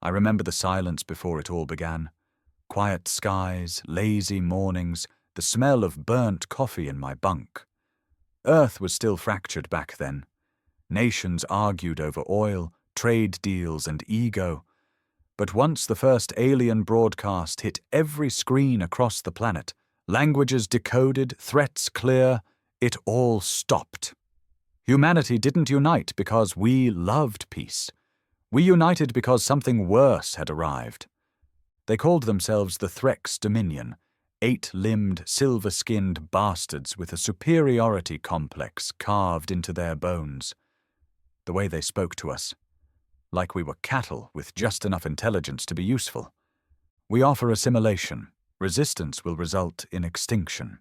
I remember the silence before it all began. Quiet skies, lazy mornings, the smell of burnt coffee in my bunk. Earth was still fractured back then. Nations argued over oil, trade deals, and ego. But once the first alien broadcast hit every screen across the planet, languages decoded, threats clear, it all stopped. Humanity didn't unite because we loved peace. We united because something worse had arrived. They called themselves the Threx Dominion, 8-limbed, silver-skinned bastards with a superiority complex carved into their bones. The way they spoke to us, like we were cattle with just enough intelligence to be useful. We offer assimilation. Resistance will result in extinction.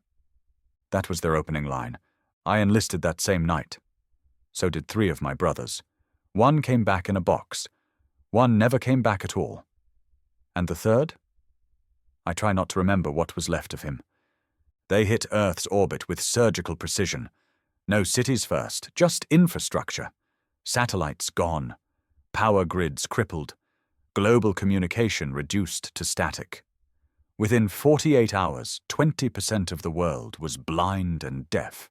That was their opening line. I enlisted that same night. So did 3 of my brothers. 1 came back in a box. 1 never came back at all. And the 3rd? I try not to remember what was left of him. They hit Earth's orbit with surgical precision. No cities first, just infrastructure. Satellites gone. Power grids crippled. Global communication reduced to static. Within 48 hours, 20% of the world was blind and deaf.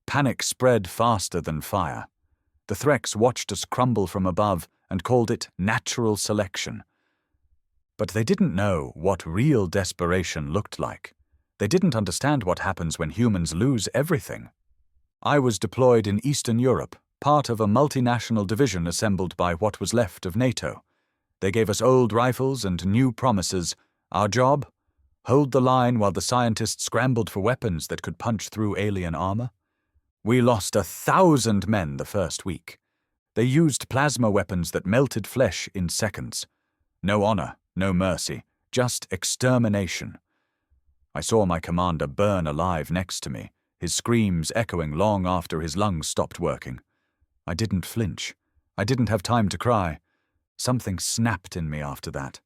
Panic spread faster than fire. The Threx watched us crumble from above and called it natural selection. But they didn't know what real desperation looked like. They didn't understand what happens when humans lose everything. I was deployed in Eastern Europe, part of a multinational division assembled by what was left of NATO. They gave us old rifles and new promises. Our job? Hold the line while the scientists scrambled for weapons that could punch through alien armor. We lost 1,000 men the first week. They used plasma weapons that melted flesh in seconds. No honor, no mercy, just extermination. I saw my commander burn alive next to me, his screams echoing long after his lungs stopped working. I didn't flinch. I didn't have time to cry. Something snapped in me after that.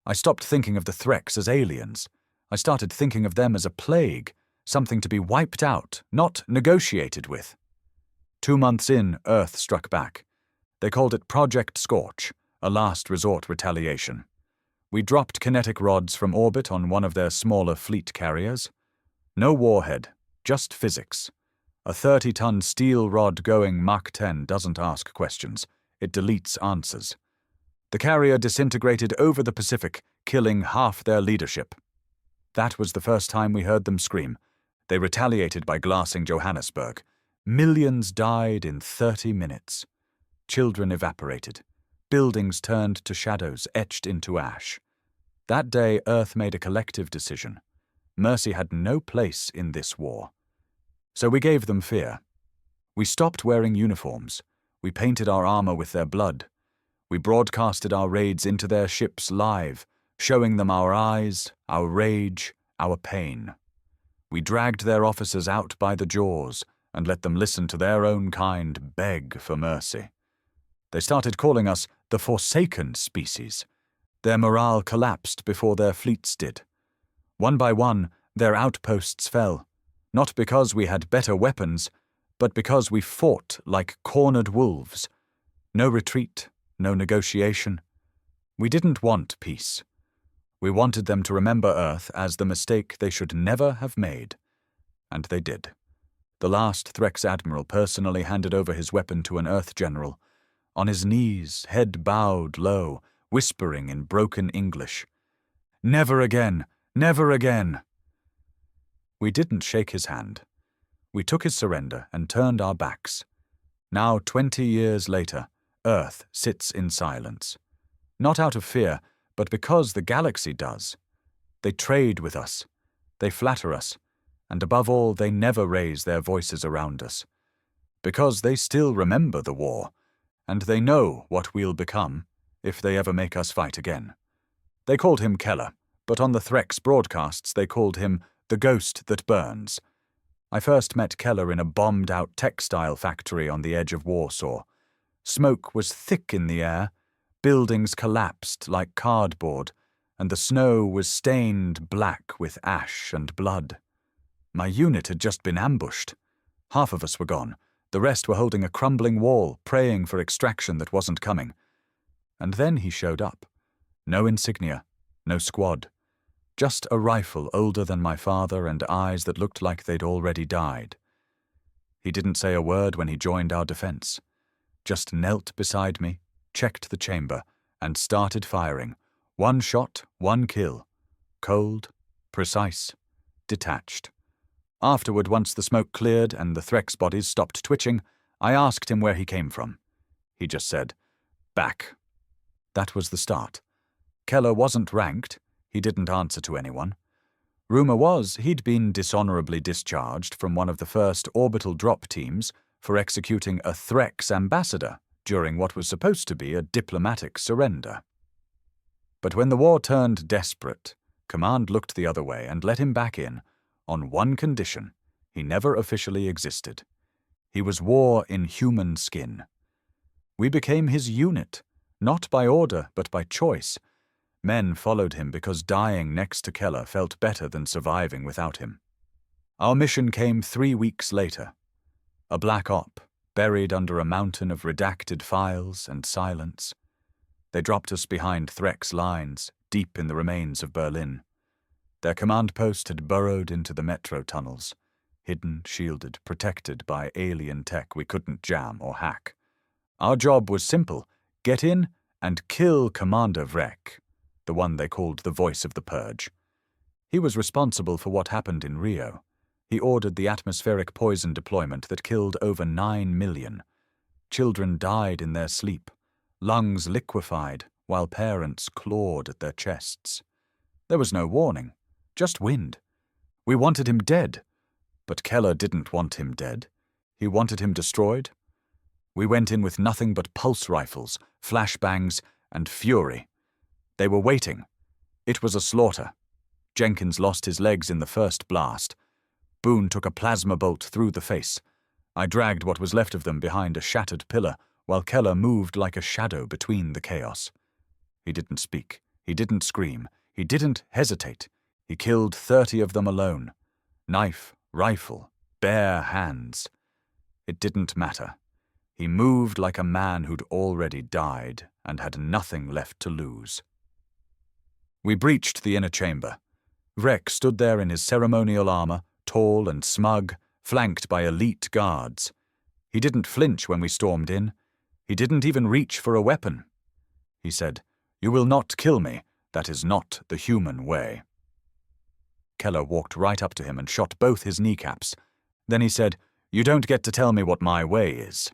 I stopped thinking of the Threx as aliens. I started thinking of them as a plague, something to be wiped out, not negotiated with. 2 months in, Earth struck back. They called it Project Scorch, a last resort retaliation. We dropped kinetic rods from orbit on one of their smaller fleet carriers. No warhead, just physics. A 30-ton steel rod going Mach 10 doesn't ask questions. It deletes answers. The carrier disintegrated over the Pacific, killing half their leadership. That was the first time we heard them scream. They retaliated by glassing Johannesburg. Millions died in 30 minutes. Children evaporated. Buildings turned to shadows etched into ash. That day, Earth made a collective decision. Mercy had no place in this war. So we gave them fear. We stopped wearing uniforms. We painted our armor with their blood. We broadcasted our raids into their ships live, showing them our eyes, our rage, our pain. We dragged their officers out by the jaws and let them listen to their own kind beg for mercy. They started calling us the Forsaken Species. Their morale collapsed before their fleets did. One by one, their outposts fell, not because we had better weapons, but because we fought like cornered wolves. No retreat, no negotiation. We didn't want peace. We wanted them to remember Earth as the mistake they should never have made. And they did. The last Threx admiral personally handed over his weapon to an Earth general. On his knees, head bowed low, whispering in broken English, "Never again! Never again!" We didn't shake his hand. We took his surrender and turned our backs. Now, 20 years later, Earth sits in silence. Not out of fear, but because the galaxy does. They trade with us. They flatter us. And above all, they never raise their voices around us. Because they still remember the war, and they know what we'll become if they ever make us fight again. They called him Keller, but on the Threx broadcasts they called him the Ghost That Burns. I first met Keller in a bombed-out textile factory on the edge of Warsaw. Smoke was thick in the air, buildings collapsed like cardboard, and the snow was stained black with ash and blood. My unit had just been ambushed. Half of us were gone. The rest were holding a crumbling wall, praying for extraction that wasn't coming. And then he showed up, No insignia, no squad. Just a rifle older than my father and eyes that looked like they'd already died. He didn't say a word when he joined our defense. Just knelt beside me, checked the chamber, and started firing. One shot, one kill. Cold, precise, detached. Afterward, once the smoke cleared and the Threx bodies stopped twitching, I asked him where he came from. He just said, "Back." That was the start. Keller wasn't ranked. He didn't answer to anyone. Rumor was he'd been dishonorably discharged from one of the first orbital drop teams for executing a Threx ambassador during what was supposed to be a diplomatic surrender. But when the war turned desperate, Command looked the other way and let him back in, on one condition: he never officially existed. He was war in human skin. We became his unit, not by order but by choice. Men followed him because dying next to Keller felt better than surviving without him. Our mission came 3 weeks later. A black op, buried under a mountain of redacted files and silence. They dropped us behind Threx lines, deep in the remains of Berlin. Their command post had burrowed into the metro tunnels, hidden, shielded, protected by alien tech we couldn't jam or hack. Our job was simple: get in and kill Commander Vrek, the one they called the Voice of the Purge. He was responsible for what happened in Rio. He ordered the atmospheric poison deployment that killed over 9 million. Children died in their sleep, lungs liquefied while parents clawed at their chests. There was no warning, just wind. We wanted him dead, but Keller didn't want him dead. He wanted him destroyed. We went in with nothing but pulse rifles, flashbangs, and fury. They were waiting. It was a slaughter. Jenkins lost his legs in the first blast. Boone took a plasma bolt through the face. I dragged what was left of them behind a shattered pillar, while Keller moved like a shadow between the chaos. He didn't speak. He didn't scream. He didn't hesitate. He killed 30 of them alone. Knife, rifle, bare hands. It didn't matter. He moved like a man who'd already died and had nothing left to lose. We breached the inner chamber. Vrek stood there in his ceremonial armor, tall and smug, flanked by elite guards. He didn't flinch when we stormed in. He didn't even reach for a weapon. He said, "You will not kill me. That is not the human way." Keller walked right up to him and shot both his kneecaps. Then he said, "You don't get to tell me what my way is."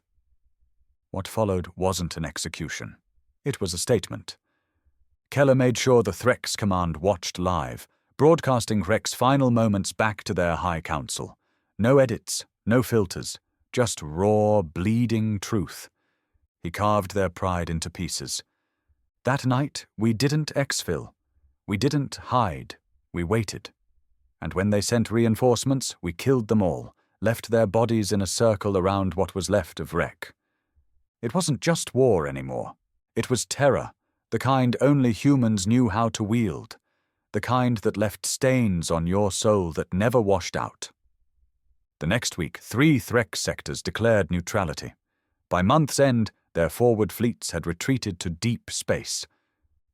What followed wasn't an execution. It was a statement. Keller made sure the Threx command watched live, broadcasting Vrek's final moments back to their High Council. No edits, no filters, just raw, bleeding truth. He carved their pride into pieces. That night, we didn't exfil. We didn't hide. We waited. And when they sent reinforcements, we killed them all, left their bodies in a circle around what was left of Vrek. It wasn't just war anymore. It was terror, the kind only humans knew how to wield, the kind that left stains on your soul that never washed out. The next week, 3 Threx sectors declared neutrality. By month's end, their forward fleets had retreated to deep space.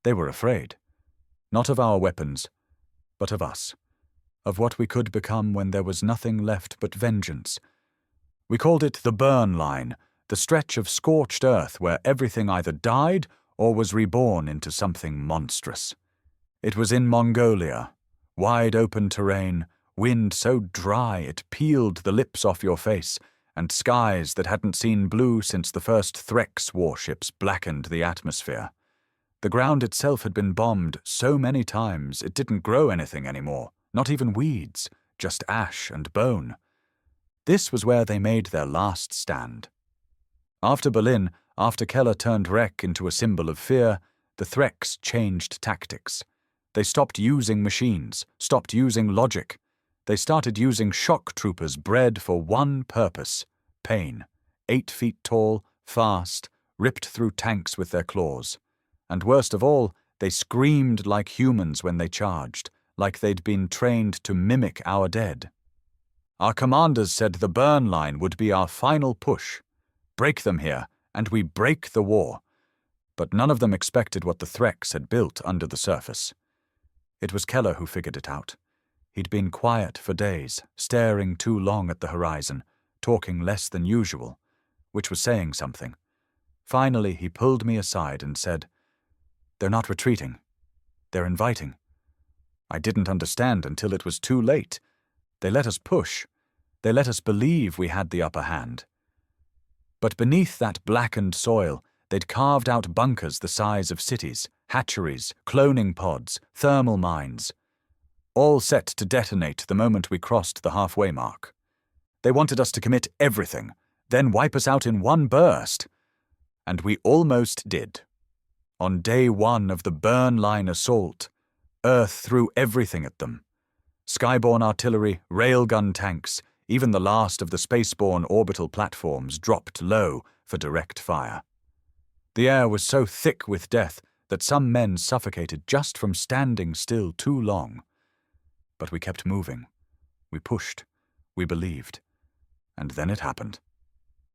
They were afraid. Not of our weapons, but of us. Of what we could become when there was nothing left but vengeance. We called it the burn line, the stretch of scorched earth where everything either died or was reborn into something monstrous. It was in Mongolia, wide open terrain, wind so dry it peeled the lips off your face, and skies that hadn't seen blue since the first Threx warships blackened the atmosphere. The ground itself had been bombed so many times it didn't grow anything anymore, not even weeds, just ash and bone. This was where they made their last stand. After Berlin, after Keller turned Vrek into a symbol of fear, the Threx changed tactics. They stopped using machines, stopped using logic. They started using shock troopers bred for one purpose: pain. 8 feet tall, fast, ripped through tanks with their claws. And worst of all, they screamed like humans when they charged, like they'd been trained to mimic our dead. Our commanders said the burn line would be our final push. Break them here, and we break the war. But none of them expected what the Threx had built under the surface. It was Keller who figured it out. He'd been quiet for days, staring too long at the horizon, talking less than usual, which was saying something. Finally, he pulled me aside and said, "They're not retreating. They're inviting." I didn't understand until it was too late. They let us push. They let us believe we had the upper hand. But beneath that blackened soil, they'd carved out bunkers the size of cities, hatcheries, cloning pods, thermal mines, all set to detonate the moment we crossed the halfway mark. They wanted us to commit everything, then wipe us out in one burst. And we almost did. On day 1 of the Burn Line assault, Earth threw everything at them. Skyborne artillery, railgun tanks, even the last of the spaceborne orbital platforms dropped low for direct fire. The air was so thick with death that some men suffocated just from standing still too long. But we kept moving. We pushed. We believed. And then it happened.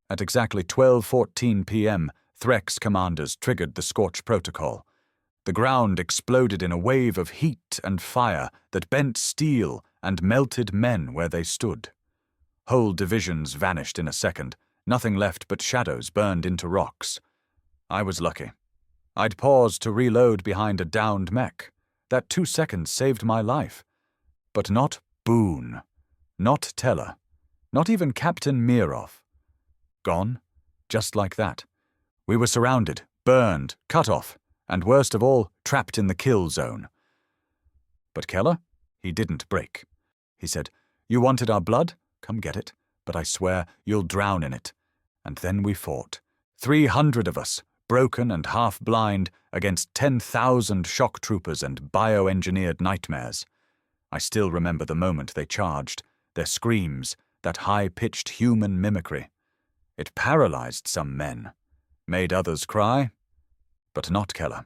At exactly 12:14 p.m., Threx commanders triggered the Scorch Protocol. The ground exploded in a wave of heat and fire that bent steel and melted men where they stood. Whole divisions vanished in a second, nothing left but shadows burned into rocks. I was lucky. I'd paused to reload behind a downed mech. That 2 seconds saved my life. But not Boone. Not Teller. Not even Captain Mirov. Gone? Just like that. We were surrounded, burned, cut off, and worst of all, trapped in the kill zone. But Keller? He didn't break. He said, "You wanted our blood? Come get it. But I swear, you'll drown in it." And then we fought. 300 of us, broken and half-blind, against 10,000 shock troopers and bioengineered nightmares. I still remember the moment they charged, their screams, that high-pitched human mimicry. It paralyzed some men, made others cry, but not Keller.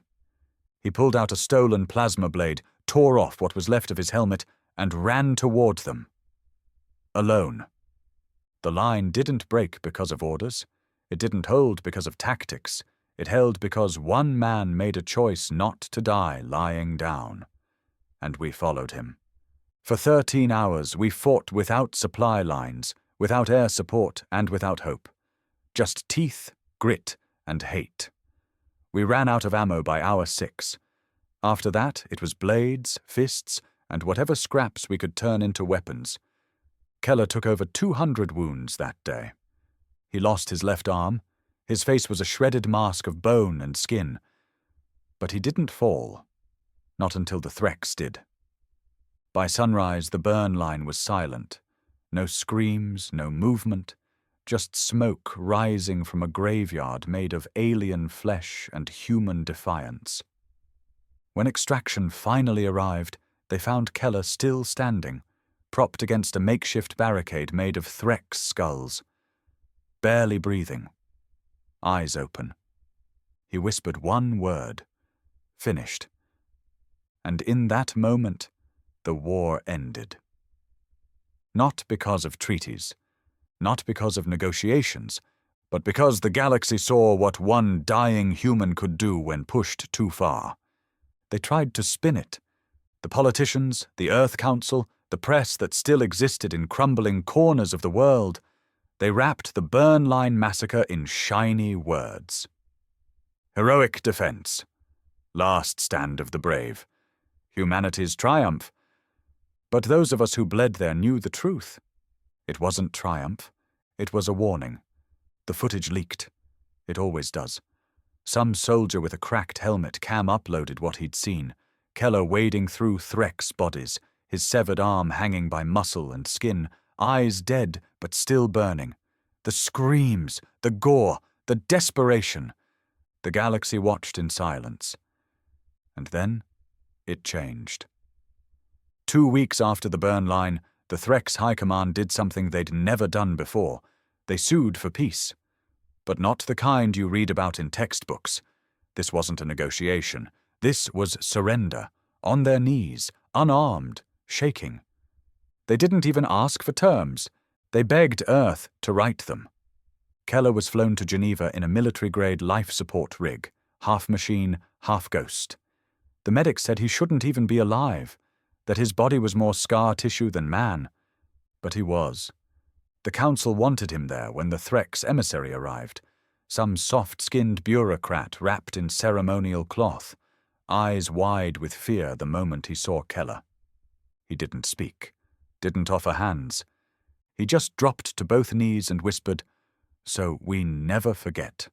He pulled out a stolen plasma blade, tore off what was left of his helmet, and ran toward them. Alone. The line didn't break because of orders. It didn't hold because of tactics. It held because one man made a choice not to die lying down. And we followed him. For 13 hours we fought without supply lines, without air support, and without hope. Just teeth, grit, and hate. We ran out of ammo by hour 6. After that, it was blades, fists, and whatever scraps we could turn into weapons. Keller took over 200 wounds that day. He lost his left arm. His face was a shredded mask of bone and skin. But he didn't fall. Not until the Threx did. By sunrise, the burn line was silent. No screams, no movement, just smoke rising from a graveyard made of alien flesh and human defiance. When extraction finally arrived, they found Keller still standing, propped against a makeshift barricade made of Threx skulls. Barely breathing. Eyes open. He whispered one word. Finished. And in that moment, the war ended. Not because of treaties, not because of negotiations, but because the galaxy saw what one dying human could do when pushed too far. They tried to spin it. The politicians, the Earth Council, the press that still existed in crumbling corners of the world, they wrapped the Burn Line massacre in shiny words. Heroic defense. Last stand of the brave. Humanity's triumph. But those of us who bled there knew the truth. It wasn't triumph. It was a warning. The footage leaked. It always does. Some soldier with a cracked helmet cam-uploaded what he'd seen. Keller wading through Threx bodies, his severed arm hanging by muscle and skin, eyes dead but still burning. The screams, the gore, the desperation. The galaxy watched in silence. And then it changed. 2 weeks after the Burn Line, the Threx High Command did something they'd never done before. They sued for peace. But not the kind you read about in textbooks. This wasn't a negotiation. This was surrender, on their knees, unarmed, shaking. They didn't even ask for terms. They begged Earth to right them. Keller was flown to Geneva in a military-grade life support rig, half machine, half ghost. The medics said he shouldn't even be alive, that his body was more scar tissue than man. But he was. The council wanted him there when the Threx emissary arrived, some soft-skinned bureaucrat wrapped in ceremonial cloth, eyes wide with fear the moment he saw Keller. He didn't speak, didn't offer hands. He just dropped to both knees and whispered, "So we never forget."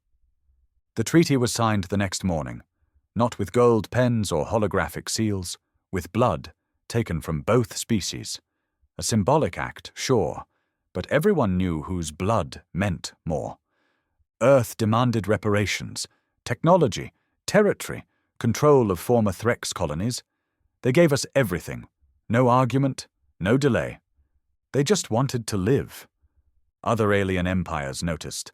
The treaty was signed the next morning, not with gold pens or holographic seals, with blood taken from both species. A symbolic act, sure, but everyone knew whose blood meant more. Earth demanded reparations, technology, territory, control of former Threx colonies. They gave us everything. No argument, no delay. They just wanted to live. Other alien empires noticed.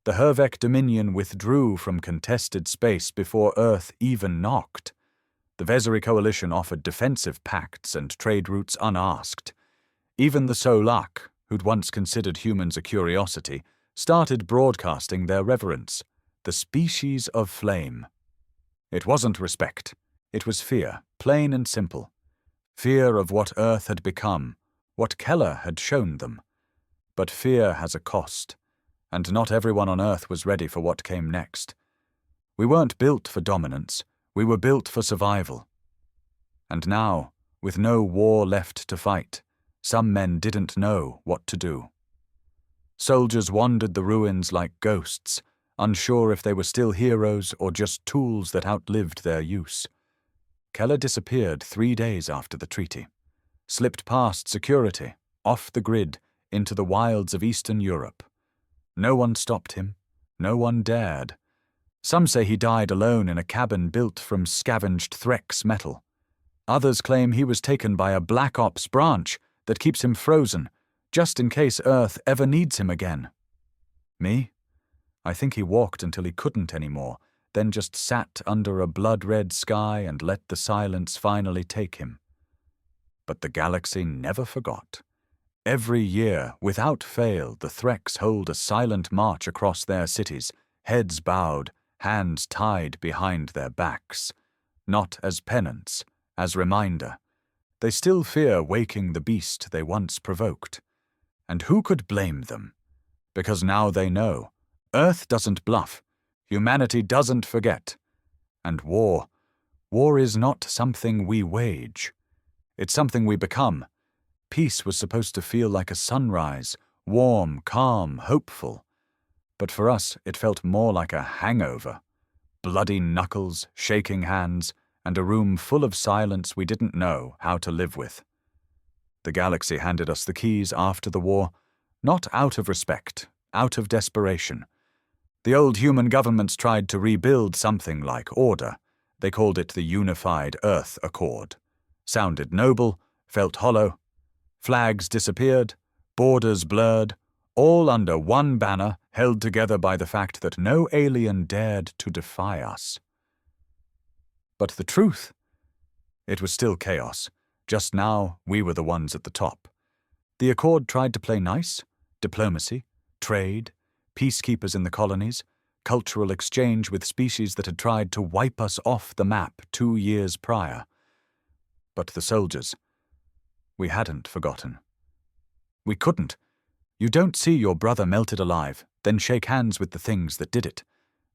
The Hervek Dominion withdrew from contested space before Earth even knocked. The Vezeri Coalition offered defensive pacts and trade routes unasked. Even the Solak, who'd once considered humans a curiosity, started broadcasting their reverence, the species of flame. It wasn't respect. It was fear, plain and simple. Fear of what Earth had become, what Keller had shown them. But fear has a cost, and not everyone on Earth was ready for what came next. We weren't built for dominance, we were built for survival. And now, with no war left to fight, some men didn't know what to do. Soldiers wandered the ruins like ghosts, unsure if they were still heroes or just tools that outlived their use. Keller disappeared 3 days after the treaty, slipped past security, off the grid, into the wilds of Eastern Europe. No one stopped him, no one dared. Some say he died alone in a cabin built from scavenged Threx metal. Others claim he was taken by a Black Ops branch that keeps him frozen, just in case Earth ever needs him again. Me? I think he walked until he couldn't anymore, then just sat under a blood-red sky and let the silence finally take him. But the galaxy never forgot. Every year, without fail, the Threx hold a silent march across their cities, heads bowed, hands tied behind their backs. Not as penance, as reminder. They still fear waking the beast they once provoked. And who could blame them? Because now they know. Earth doesn't bluff. Humanity doesn't forget. And war is not something we wage. It's something we become. Peace was supposed to feel like a sunrise, warm, calm, hopeful. But for us, it felt more like a hangover. Bloody knuckles, shaking hands, and a room full of silence we didn't know how to live with. The galaxy handed us the keys after the war, not out of respect, out of desperation. The old human governments tried to rebuild something like order. They called it the Unified Earth Accord. Sounded noble, felt hollow. Flags disappeared, borders blurred, all under one banner held together by the fact that no alien dared to defy us. But the truth? It was still chaos. Just now, we were the ones at the top. The Accord tried to play nice, diplomacy, trade, peacekeepers in the colonies, cultural exchange with species that had tried to wipe us off the map 2 years prior. But the soldiers, we hadn't forgotten. We couldn't. You don't see your brother melted alive, then shake hands with the things that did it.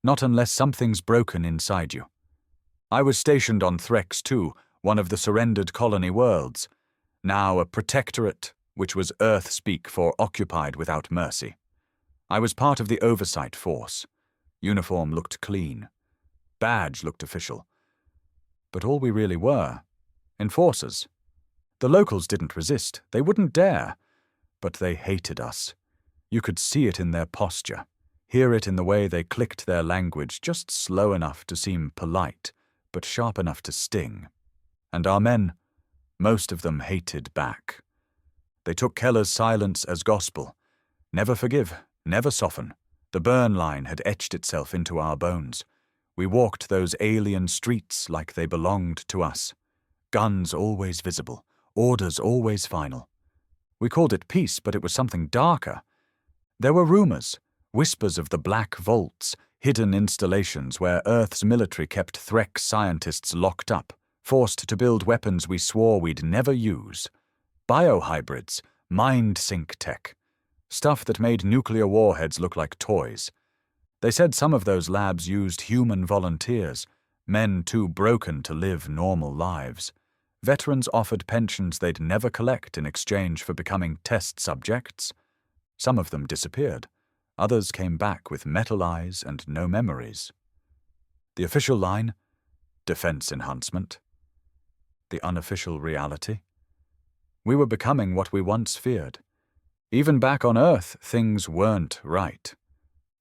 Not unless something's broken inside you. I was stationed on Threx too, one of the surrendered colony worlds. Now a protectorate, which was Earth speak for occupied without mercy. I was part of the oversight force. Uniform looked clean. Badge looked official. But all we really were, enforcers. The locals didn't resist. They wouldn't dare. But they hated us. You could see it in their posture, hear it in the way they clicked their language, just slow enough to seem polite, but sharp enough to sting. And our men, most of them hated back. They took Keller's silence as gospel. Never forgive, never soften. The burn line had etched itself into our bones. We walked those alien streets like they belonged to us. Guns always visible, orders always final. We called it peace, but it was something darker. There were rumors, whispers of the black vaults, hidden installations where Earth's military kept Threx scientists locked up, forced to build weapons we swore we'd never use. Biohybrids, mind-sync tech, stuff that made nuclear warheads look like toys. They said some of those labs used human volunteers, men too broken to live normal lives. Veterans offered pensions they'd never collect in exchange for becoming test subjects. Some of them disappeared. Others came back with metal eyes and no memories. The official line? Defense enhancement. The unofficial reality? We were becoming what we once feared. Even back on Earth, things weren't right.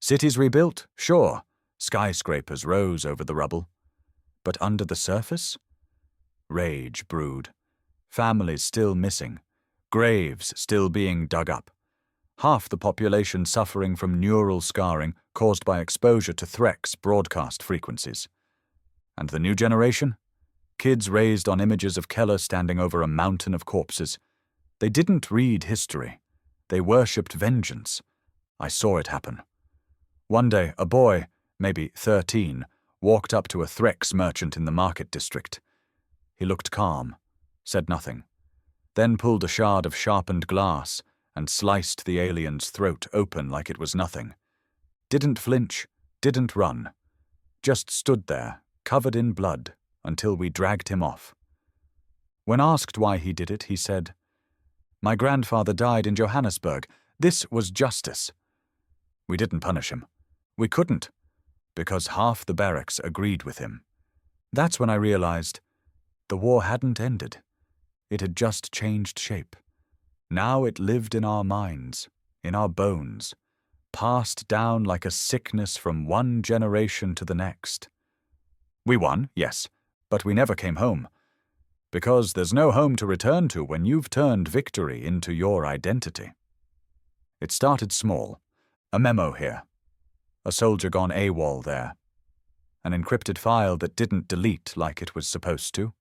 Cities rebuilt, sure. Skyscrapers rose over the rubble. But under the surface? Rage brewed. Families still missing. Graves still being dug up. Half the population suffering from neural scarring caused by exposure to Threx broadcast frequencies. And the new generation? Kids raised on images of Keller standing over a mountain of corpses. They didn't read history. They worshipped vengeance. I saw it happen. One day, a boy, maybe 13, walked up to a Threx merchant in the market district. He looked calm, said nothing, then pulled a shard of sharpened glass and sliced the alien's throat open like it was nothing. Didn't flinch, didn't run. Just stood there, covered in blood, until we dragged him off. When asked why he did it, he said, "My grandfather died in Johannesburg. This was justice." We didn't punish him. We couldn't, because half the barracks agreed with him. That's when I realized the war hadn't ended. It had just changed shape. Now it lived in our minds, in our bones, passed down like a sickness from one generation to the next. We won, yes, but we never came home. Because there's no home to return to when you've turned victory into your identity. It started small. A memo here. A soldier gone AWOL there. An encrypted file that didn't delete like it was supposed to.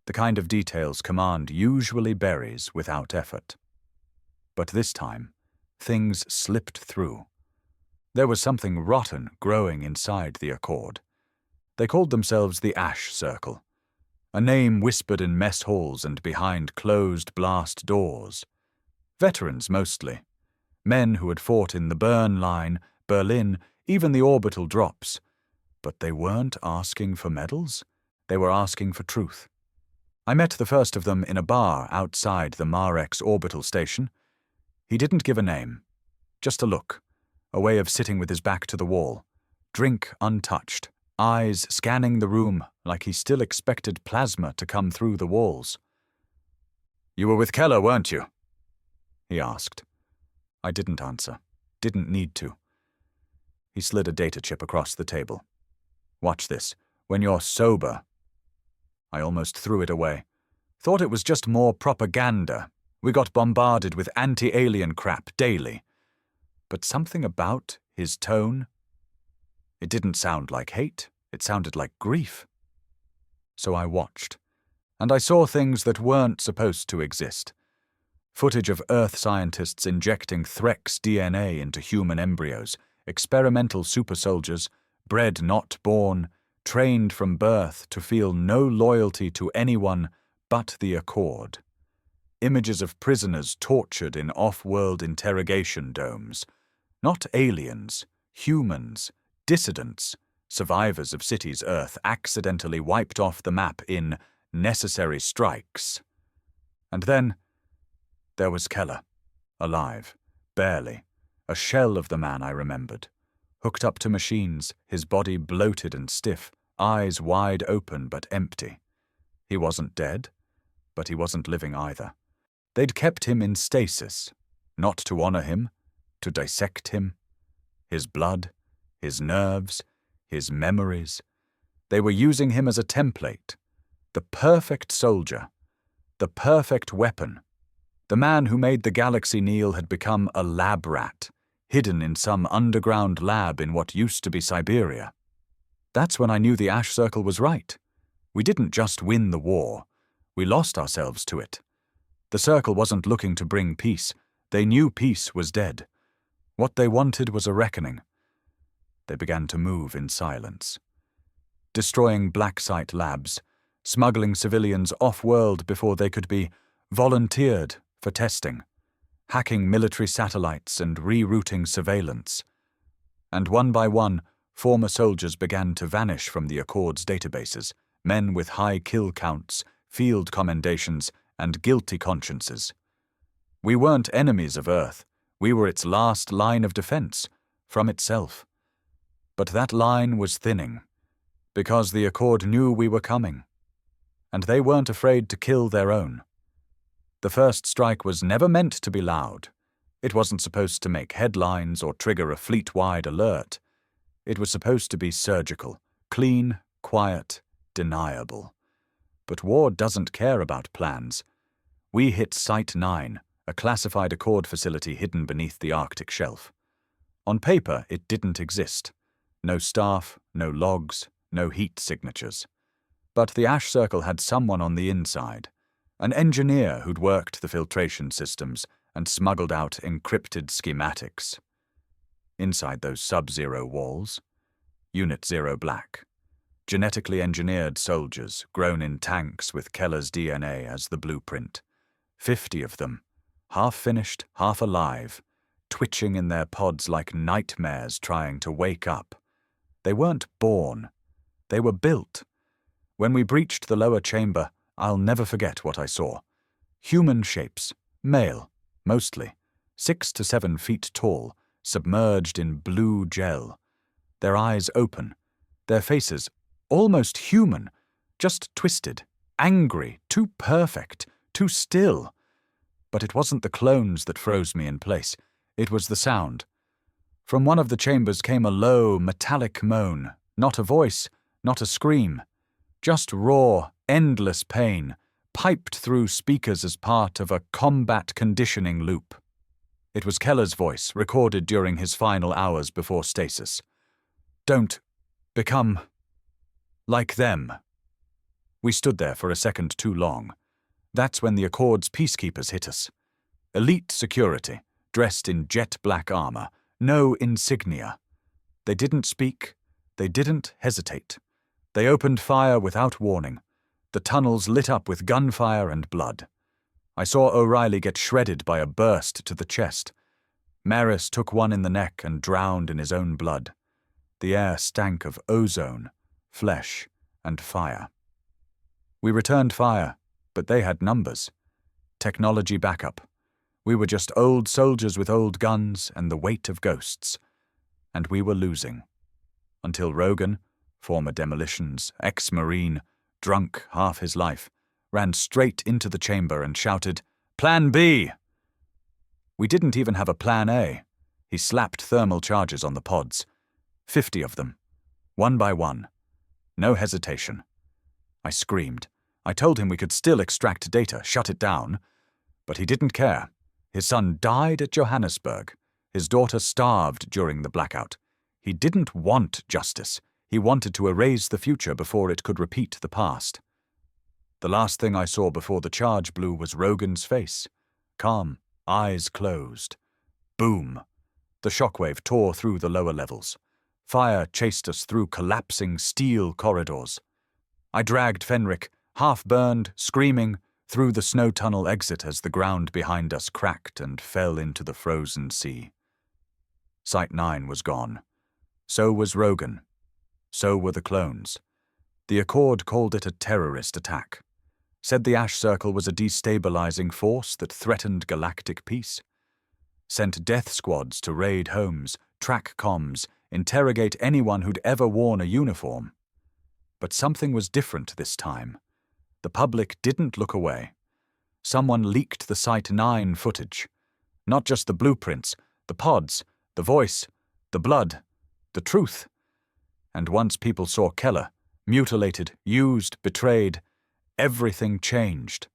The kind of details command usually buries without effort. But this time, things slipped through. There was something rotten growing inside the Accord. They called themselves the Ash Circle, a name whispered in mess halls and behind closed blast doors. Veterans mostly. Men who had fought in the Burn Line, Berlin, even the orbital drops. But they weren't asking for medals. They were asking for truth. I met the first of them in a bar outside the Marex orbital station. He didn't give a name. Just a look. A way of sitting with his back to the wall. Drink untouched. Eyes scanning the room like he still expected plasma to come through the walls. "You were with Keller, weren't you?" he asked. I didn't answer. Didn't need to. He slid a data chip across the table. "Watch this. When you're sober." I almost threw it away. Thought it was just more propaganda. We got bombarded with anti-alien crap daily. But something about his tone. It didn't sound like hate. It sounded like grief. So I watched. And I saw things that weren't supposed to exist. Footage of Earth scientists injecting Threx DNA into human embryos, experimental super soldiers, bred not born, trained from birth to feel no loyalty to anyone but the Accord. Images of prisoners tortured in off-world interrogation domes. Not aliens, humans, dissidents, survivors of cities Earth accidentally wiped off the map in necessary strikes. And then there was Keller, alive, barely, a shell of the man I remembered, hooked up to machines, his body bloated and stiff, eyes wide open but empty. He wasn't dead, but he wasn't living either. They'd kept him in stasis, not to honor him, to dissect him. His blood, his nerves, his memories. They were using him as a template, the perfect soldier, the perfect weapon. The man who made the galaxy kneel had become a lab rat, hidden in some underground lab in what used to be Siberia. That's when I knew the Ash Circle was right. We didn't just win the war. We lost ourselves to it. The Circle wasn't looking to bring peace. They knew peace was dead. What they wanted was a reckoning. They began to move in silence. Destroying black site labs, smuggling civilians off-world before they could be volunteered for testing, hacking military satellites and rerouting surveillance. And one by one, former soldiers began to vanish from the Accord's databases, men with high kill counts, field commendations, and guilty consciences. We weren't enemies of Earth. We were its last line of defense, from itself. But that line was thinning, because the Accord knew we were coming, and they weren't afraid to kill their own. The first strike was never meant to be loud. It wasn't supposed to make headlines or trigger a fleet-wide alert. It was supposed to be surgical, clean, quiet, deniable. But war doesn't care about plans. We hit Site 9, a classified Accord facility hidden beneath the Arctic shelf. On paper, it didn't exist. No staff, no logs, no heat signatures. But the Ash Circle had someone on the inside, an engineer who'd worked the filtration systems and smuggled out encrypted schematics. Inside those sub-zero walls, Unit 0 Black, genetically engineered soldiers grown in tanks with Keller's DNA as the blueprint. 50 of them, half finished, half alive, twitching in their pods like nightmares trying to wake up. They weren't born. They were built. When we breached the lower chamber, I'll never forget what I saw. Human shapes, male, mostly, 6 to 7 feet tall, submerged in blue gel. Their eyes open, their faces almost human, just twisted, angry, too perfect, too still. But it wasn't the clones that froze me in place. It was the sound. From one of the chambers came a low, metallic moan, not a voice, not a scream. Just raw, endless pain, piped through speakers as part of a combat conditioning loop. It was Keller's voice, recorded during his final hours before stasis. Don't become like them. We stood there for a second too long. That's when the Accord's peacekeepers hit us. Elite security, dressed in jet black armor, no insignia. They didn't speak. They didn't hesitate. They opened fire without warning. The tunnels lit up with gunfire and blood. I saw O'Reilly get shredded by a burst to the chest. Maris took one in the neck and drowned in his own blood. The air stank of ozone, flesh, and fire. We returned fire, but they had numbers. Technology backup. We were just old soldiers with old guns and the weight of ghosts. And we were losing. Until Rogan, former demolitions, ex-Marine, drunk half his life, ran straight into the chamber and shouted, "Plan B!" We didn't even have a Plan A. He slapped thermal charges on the pods. 50 of them. One by one. No hesitation. I screamed. I told him we could still extract data, shut it down. But he didn't care. His son died at Johannesburg. His daughter starved during the blackout. He didn't want justice. He wanted to erase the future before it could repeat the past. The last thing I saw before the charge blew was Rogan's face. Calm, eyes closed. Boom! The shockwave tore through the lower levels. Fire chased us through collapsing steel corridors. I dragged Fenric, half-burned, screaming, through the snow tunnel exit as the ground behind us cracked and fell into the frozen sea. Site 9 was gone. So was Rogan. So were the clones. The Accord called it a terrorist attack. Said the Ash Circle was a destabilizing force that threatened galactic peace. Sent death squads to raid homes, track comms, interrogate anyone who'd ever worn a uniform. But something was different this time. The public didn't look away. Someone leaked the Site 9 footage. Not just the blueprints, the pods, the voice, the blood, the truth. And once people saw Keller, mutilated, used, betrayed, everything changed.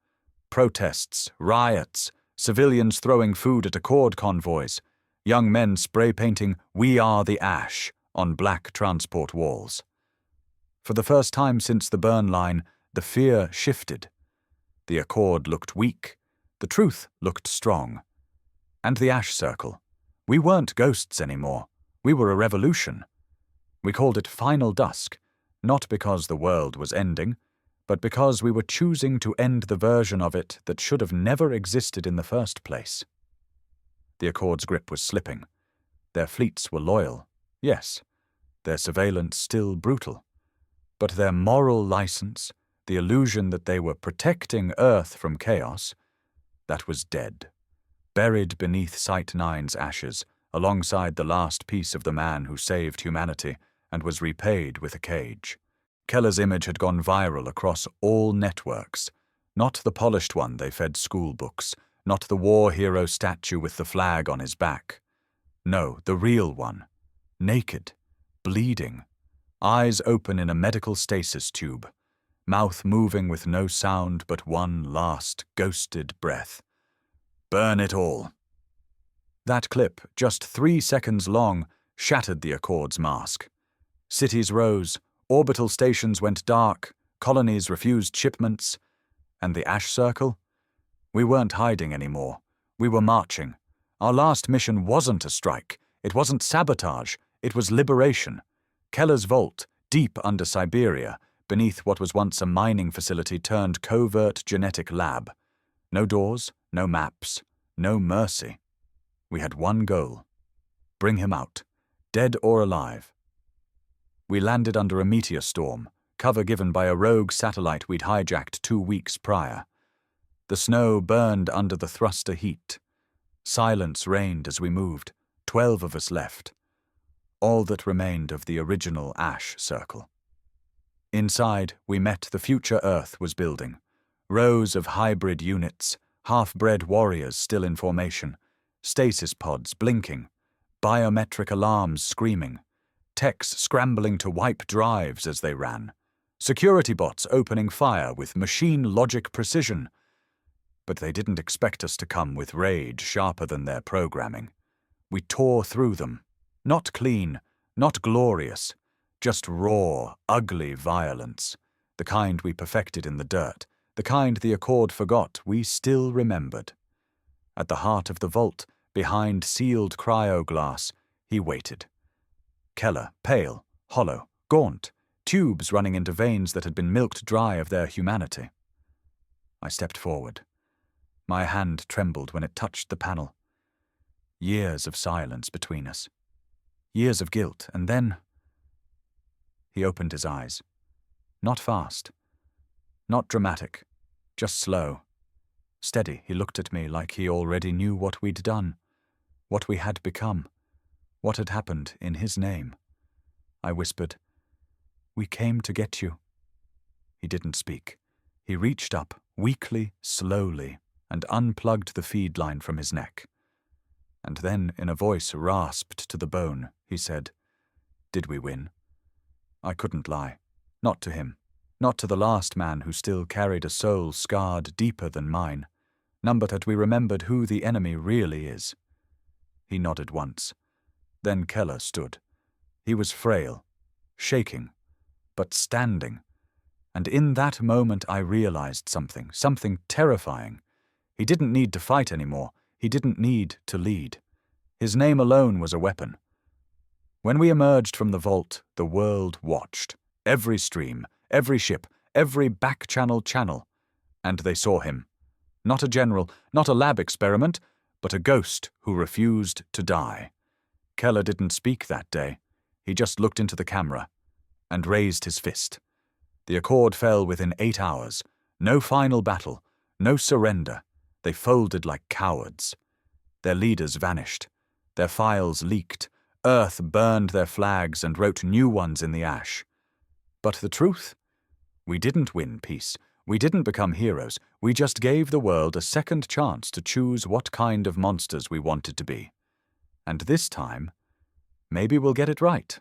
Protests, riots, civilians throwing food at Accord convoys, young men spray-painting "We are the Ash" on black transport walls. For the first time since the burn line, the fear shifted. The Accord looked weak. The truth looked strong. And the Ash Circle. We weren't ghosts anymore. We were a revolution. We called it Final Dusk, not because the world was ending, but because we were choosing to end the version of it that should have never existed in the first place. The Accord's grip was slipping. Their fleets were loyal, yes, their surveillance still brutal, but their moral license, the illusion that they were protecting Earth from chaos, that was dead, buried beneath Site 9's ashes, alongside the last piece of the man who saved humanity and was repaid with a cage. Keller's image had gone viral across all networks, not the polished one they fed school books, not the war hero statue with the flag on his back. No, the real one, naked, bleeding, eyes open in a medical stasis tube, mouth moving with no sound but one last ghosted breath. Burn it all. That clip, just 3 seconds long, shattered the Accord's mask. Cities rose, orbital stations went dark, colonies refused shipments, and the Ash Circle? We weren't hiding anymore. We were marching. Our last mission wasn't a strike. It wasn't sabotage. It was liberation. Keller's vault, deep under Siberia, beneath what was once a mining facility turned covert genetic lab. No doors, no maps, no mercy. We had one goal. Bring him out, dead or alive. We landed under a meteor storm, cover given by a rogue satellite we'd hijacked 2 weeks prior. The snow burned under the thruster heat. Silence reigned as we moved. 12 of us left. All that remained of the original Ash Circle. Inside, we met the future Earth was building. Rows of hybrid units, half-bred warriors still in formation, stasis pods blinking, biometric alarms screaming, techs scrambling to wipe drives as they ran, security bots opening fire with machine logic precision. But they didn't expect us to come with rage sharper than their programming. We tore through them. Not clean, not glorious, just raw, ugly violence. The kind we perfected in the dirt, the kind the Accord forgot we still remembered. At the heart of the vault, behind sealed cryoglass, he waited. Keller, pale, hollow, gaunt, tubes running into veins that had been milked dry of their humanity. I stepped forward. My hand trembled when it touched the panel. Years of silence between us. Years of guilt, and then... He opened his eyes. Not fast. Not dramatic. Just slow. Steady, he looked at me like he already knew what we'd done. What we had become. What had happened in his name. I whispered, "We came to get you." He didn't speak. He reached up, weakly, slowly, and unplugged the feed line from his neck. And then, in a voice rasped to the bone, he said, "Did we win?" I couldn't lie. Not to him. Not to the last man who still carried a soul scarred deeper than mine. None but that we remembered who the enemy really is. He nodded once. Then Keller stood. He was frail, shaking, but standing. And in that moment I realized something terrifying. He didn't need to fight anymore. He didn't need to lead. His name alone was a weapon. When we emerged from the vault, the world watched. Every stream, every ship, every back-channel channel. And they saw him. Not a general, not a lab experiment, but a ghost who refused to die. Keller didn't speak that day. He just looked into the camera and raised his fist. The Accord fell within 8 hours. No final battle, no surrender. They folded like cowards. Their leaders vanished. Their files leaked. Earth burned their flags and wrote new ones in the ash. But the truth? We didn't win peace. We didn't become heroes. We just gave the world a second chance to choose what kind of monsters we wanted to be. And this time, maybe we'll get it right.